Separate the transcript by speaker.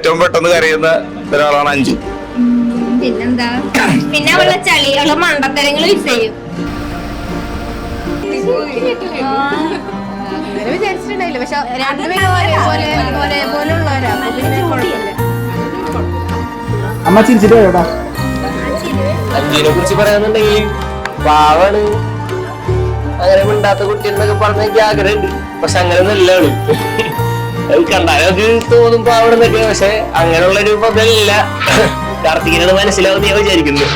Speaker 1: ഏറ്റവും പെട്ടെന്ന് കരയുന്ന ഒരാളാണ് അഞ്ജു.
Speaker 2: പിന്നെന്താ, പിന്നെ അവളുടെ ചളിയുള്ള മണ്ടത്തരങ്ങൾ യൂസ് ചെയ്യും.
Speaker 3: അങ്ങനെ വിചാരിച്ചിട്ടുണ്ടായില്ല, പക്ഷെ രണ്ടുപേരും ഒരേപോലെ ഉള്ളവരാ. പിന്നെ കുഴപ്പമില്ല.
Speaker 4: അമ്മ ചിരിച്ചിട്ട് എവിടാ
Speaker 5: അഞ്ജുവിനെ കുറിച്ച് പറയാന്നുണ്ടെങ്കിൽ പാവാണ്, അങ്ങനെ മിണ്ടാത്ത കുട്ടി എന്നൊക്കെ പറഞ്ഞ എനിക്ക് ആഗ്രഹമുണ്ട്. പക്ഷെ അങ്ങനെയൊന്നും അല്ല ആള്. അത് കണ്ടാലൊക്കെ തോന്നും പാവണെന്നൊക്കെ, പക്ഷെ അങ്ങനെയുള്ളൊരു പദമില്ല. കാർത്തികനോട് മനസ്സിലാവും ഞാൻ വിചാരിക്കുന്നു.